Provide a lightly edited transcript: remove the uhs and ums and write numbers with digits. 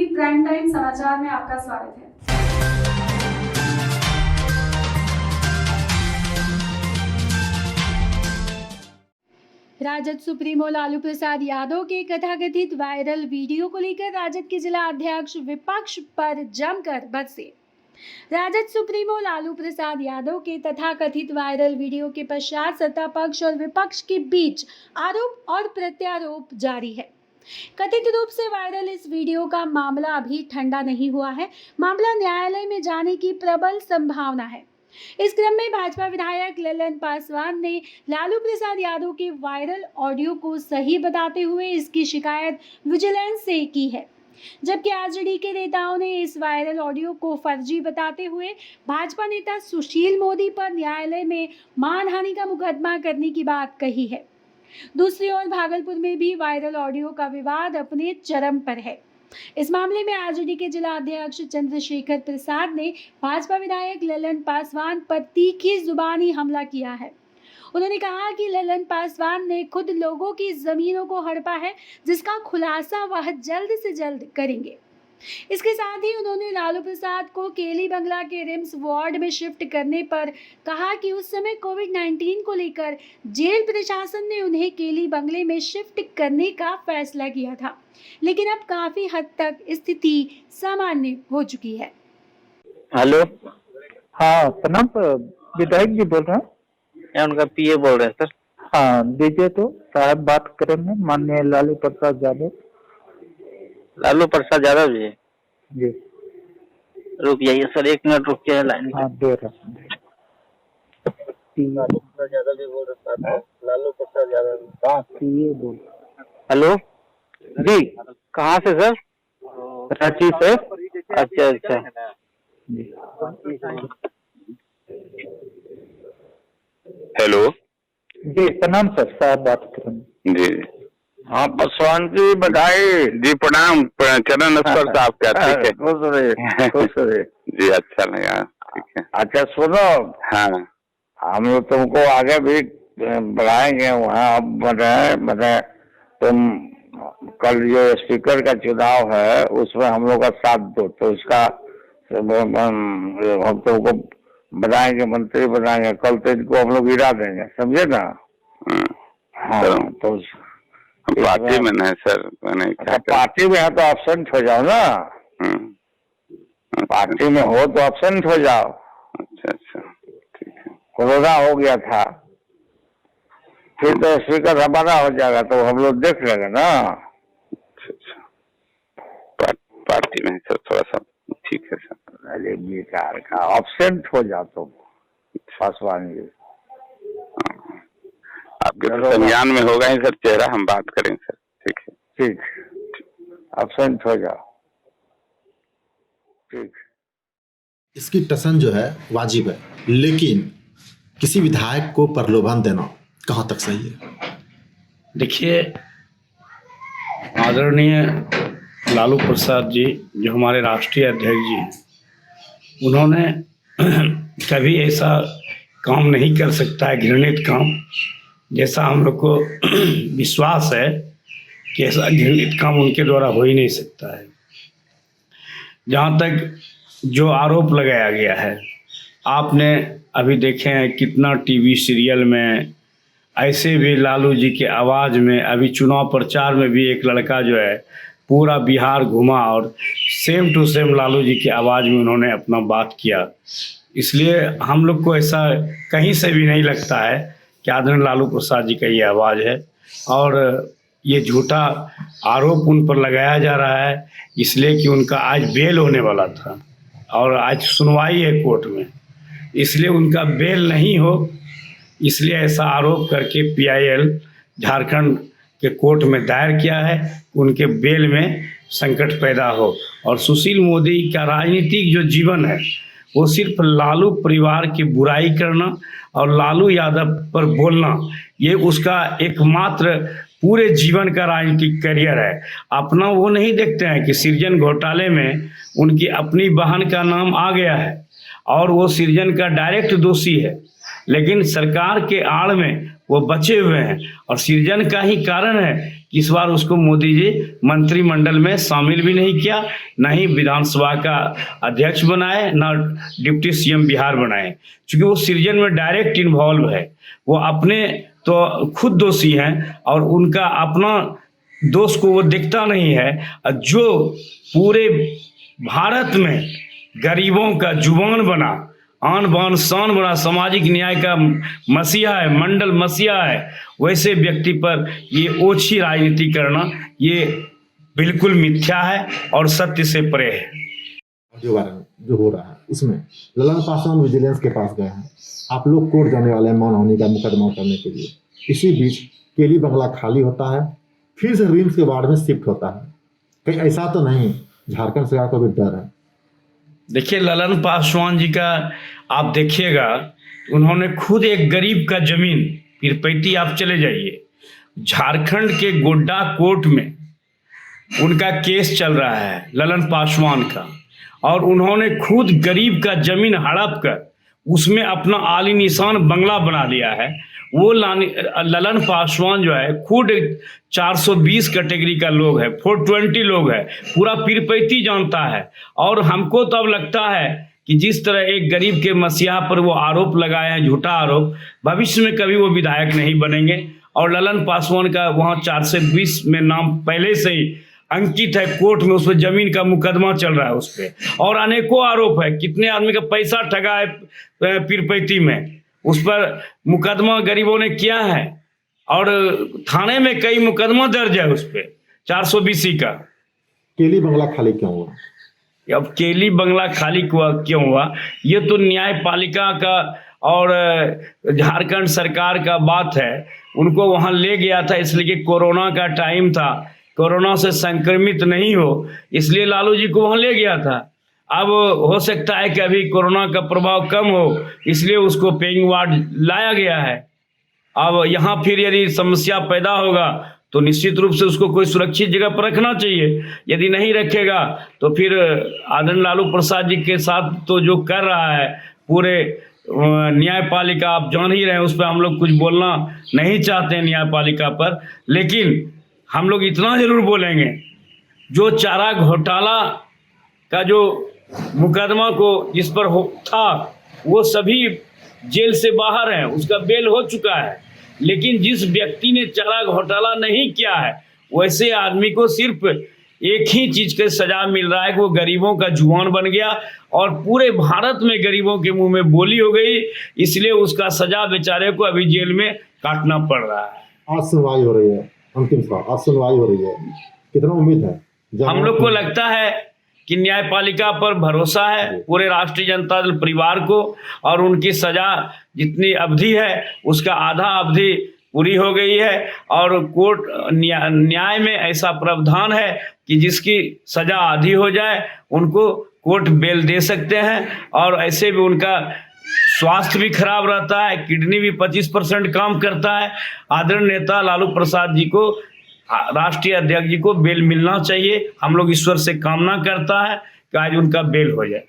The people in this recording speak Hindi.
टीवी प्राइम टाइम समाचार में आपका स्वागत है। राजद सुप्रीमो लालू प्रसाद यादव के कथाकथित वायरल वीडियो को लेकर राजद के जिला अध्यक्ष विपक्ष पर जमकर बरसे। राजद सुप्रीमो लालू प्रसाद यादव के तथाकथित वायरल वीडियो के पश्चात सत्ता पक्ष और विपक्ष के बीच आरोप और प्रत्यारोप जारी है। कथित रूप से वायरल इस वीडियो का मामला अभी ठंडा नहीं हुआ है। मामला न्यायालय में जाने की प्रबल संभावना है। इस क्रम में भाजपा विधायक ललन पासवान ने लालू प्रसाद यादव के वायरल ऑडियो को सही बताते हुए इसकी शिकायत विजिलेंस से की है, जबकि आरजेडी के नेताओं ने इस वायरल ऑडियो को फर्जी बताते हुए भाजपा नेता सुशील मोदी पर न्यायालय में मानहानि का मुकदमा करने की बात कही है। दूसरी ओर भागलपुर में भी वायरल ऑडियो का विवाद अपने चरम पर है। इस मामले में आरजेडी के जिला अध्यक्ष चंद्रशेखर प्रसाद ने भाजपा विधायक ललन पासवान पर तीखी जुबानी हमला किया है। उन्होंने कहा कि ललन पासवान ने खुद लोगों की जमीनों को हड़पा है, जिसका खुलासा वह जल्द से जल्द करेंगे। इसके साथ ही उन्होंने लालू प्रसाद को केली बंगला के रिम्स वार्ड में शिफ्ट करने पर कहा कि उस समय कोविड-19 को लेकर जेल प्रशासन ने उन्हें केली बंगले में शिफ्ट करने का फैसला किया था, लेकिन अब काफी हद तक स्थिति सामान्य हो चुकी है। हेलो, हाँ प्रणाम, विधायक जी बोल रहे हैं? मैं उनका पीए बोल रहे हैं सर। हाँ दीजिए तो, साहब बात करेंगे। माननीय लालू प्रसाद यादव। लालू प्रसाद यादव जी, जी रुक जाइए सर, 1 मिनट रुक जाइए लाइन पे। हाँ दे रहे हैं। लालू प्रसाद यादव जी बोल रहे हैं। लालू प्रसाद यादव, हाँ ये बोल। हेलो जी, कहाँ से सर? रांची से। अच्छा अच्छा जी हेलो जी प्रणाम सर, साहब बात करेंगे। जी, हाँ पासवान जी बधाई जी, प्रणाम चरण नमस्कार साहब, क्या ठीक है? खुश रहे, खुश रहे। जी अच्छा लगा, ठीक है। अच्छा सुनो, हाँ हम लोग तुमको आगे भी बढ़ाएंगे। वहाँ अब बताए तुम कल जो स्पीकर का चुनाव है उसमें हम लोग का साथ दो, तो उसका हम तुमको बनाएंगे, मंत्री बनाएंगे। कल तो इनको हम लोग गिरा देंगे, समझे ना? हाँ तो पार्टी में नहीं सर, मैंने क्या पार्टी में है तो एब्सेंट हो जाओ ना। पार्टी में हो तो एब्सेंट हो जाओ। अच्छा अच्छा ठीक है। कोरोना हो गया था, फिर तो स्पीकर हमारा हो जाएगा, तो हम लोग देख लेंगे ना। अच्छा अच्छा, पार्टी में सर थोड़ा सा ठीक है सर। अरे बेकार का, एब्सेंट हो जाओ तुम पासवान जी। आपके तो संज्ञान में होगा ही सर चेहरा, हम बात करें सर, ठीक है? ठीक, एब्सेंट हो जाओ, ठीक। इसकी टसन जो है वाजिब है, लेकिन किसी विधायक को प्रलोभन देना कहाँ तक सही है? देखिए, आदरणीय लालू प्रसाद जी जो हमारे राष्ट्रीय अध्यक्ष जी हैं, उन्होंने कभी ऐसा काम नहीं कर सकता है, घृणित काम, जैसा हम लोग को विश्वास है कि ऐसा घृणित काम उनके द्वारा हो ही नहीं सकता है। जहाँ तक जो आरोप लगाया गया है, आपने अभी देखे हैं कितना टीवी सीरियल में ऐसे भी लालू जी के आवाज़ में, अभी चुनाव प्रचार में भी एक लड़का जो है पूरा बिहार घुमा और same to same Lalu ji की आवाज़ में उन्होंने अपना बात किया। इसलिए हम लोग को ऐसा कहीं से भी नहीं लगता है कि आदरणीय लालू प्रसाद जी का ये आवाज़ है, और ये झूठा आरोप उन पर लगाया जा रहा है, इसलिए कि उनका आज बेल होने वाला था और आज सुनवाई है कोर्ट में, इसलिए उनका बेल नहीं हो, इसलिए ऐसा आरोप करके पीआईएल झारखंड के कोर्ट में दायर किया है, उनके बेल में संकट पैदा हो। और सुशील मोदी का राजनीतिक जो जीवन है वो सिर्फ लालू परिवार की बुराई करना और लालू यादव पर बोलना, ये उसका एकमात्र पूरे जीवन का राजनीतिक करियर है। अपना वो नहीं देखते हैं कि सृजन घोटाले में उनकी अपनी बहन का नाम आ गया है और वो सृजन का डायरेक्ट दोषी है, लेकिन सरकार के आड़ में वो बचे हुए हैं और सृजन का ही कारण है कि इस बार उसको मोदी जी मंत्रिमंडल में शामिल भी नहीं किया, न ही विधानसभा का अध्यक्ष बनाए, न डिप्टी सीएम बिहार बनाए, क्योंकि वो सृजन में डायरेक्ट इन्वॉल्व है। वो अपने तो खुद दोषी हैं और उनका अपना दोष को वो देखता नहीं है। जो पूरे भारत में गरीबों का जुबान बना, आन बान शान बना, सामाजिक न्याय का मसीहा है, मंडल मसीहा है, वैसे व्यक्ति पर ये ओछी राजनीति करना ये बिल्कुल मिथ्या है और सत्य से परे है। जो हो रहा है इसमें ललन पासवान विजिलेंस के पास गए हैं, आप लोग कोर्ट जाने वाले हैं मानहानि का मुकदमा करने के लिए। इसी बीच केली बंगला खाली होता है, फिर से रिम्स के वार्ड में शिफ्ट होता है। कहीं ऐसा तो नहीं झारखंड सरकार को भी डर है? देखिए, ललन पासवान जी का आप देखिएगा, उन्होंने खुद एक गरीब का जमीन, पीरपैती आप चले जाइए, झारखंड के गोड्डा कोर्ट में उनका केस चल रहा है ललन पासवान का, और उन्होंने खुद गरीब का जमीन हड़प कर उसमें अपना आलीशान बंगला बना लिया है। वो ललन पासवान जो है खुद 420 कैटेगरी का लोग है, 420 लोग है, पूरा पीरपैती जानता है। और हमको तब लगता है कि जिस तरह एक गरीब के मसीहा पर वो आरोप लगाए हैं, झूठा आरोप, भविष्य में कभी वो विधायक नहीं बनेंगे। और ललन पासवान का वहाँ 420 में नाम पहले से ही अंकित है कोर्ट में, उस पर जमीन का मुकदमा चल रहा है उस पर, और अनेकों आरोप है, कितने आदमी का पैसा ठगा है पीरपैती में, उस पर मुकदमा गरीबों ने किया है, और थाने में कई मुकदमा दर्ज है उस पर 420 का। केली बंगला खाली क्यों हुआ? अब केली बंगला खाली क्यों हुआ, ये तो न्यायपालिका का और झारखंड सरकार का बात है। उनको वहाँ ले गया था इसलिए कि कोरोना का टाइम था, कोरोना से संक्रमित नहीं हो, इसलिए लालू जी को वहाँ ले गया था। अब हो सकता है कि अभी कोरोना का प्रभाव कम हो, इसलिए उसको पेइंग वार्ड लाया गया है। अब यहाँ फिर यदि समस्या पैदा होगा तो निश्चित रूप से उसको कोई सुरक्षित जगह पर रखना चाहिए। यदि नहीं रखेगा तो फिर आदरणीय लालू प्रसाद जी के साथ तो जो कर रहा है पूरे न्यायपालिका, आप जान ही रहे हैं, उस पर हम लोग कुछ बोलना नहीं चाहते हैं न्यायपालिका पर, लेकिन हम लोग इतना जरूर बोलेंगे, जो चारा घोटाला का जो मुकदमा को जिस पर था वो सभी जेल से बाहर हैं, उसका बेल हो चुका है। लेकिन जिस व्यक्ति ने चारा घोटाला नहीं किया है, वैसे आदमी को सिर्फ एक ही चीज का सजा मिल रहा है कि वो गरीबों का जुबान बन गया और पूरे भारत में गरीबों के मुंह में बोली हो गई, इसलिए उसका सजा बेचारे को अभी जेल में काटना पड़ रहा है। आज सुनवाई हो रही है, अंतिम सवाल, आज सुनवाई हो रही है, कितना उम्मीद है? हम लोग को लगता है कि न्यायपालिका पर भरोसा है पूरे राष्ट्रीय जनता दल परिवार को, और उनकी सजा जितनी अवधि है उसका आधा अवधि पूरी हो गई है, और कोर्ट न्याय में ऐसा प्रावधान है कि जिसकी सजा आधी हो जाए उनको कोर्ट बेल दे सकते हैं, और ऐसे भी उनका स्वास्थ्य भी खराब रहता है, किडनी भी 25% काम करता है। आदरणीय नेता लालू प्रसाद जी को, राष्ट्रीय अध्यक्ष जी को बेल मिलना चाहिए। हम लोग ईश्वर से कामना करता है कि आज उनका बेल हो जाए।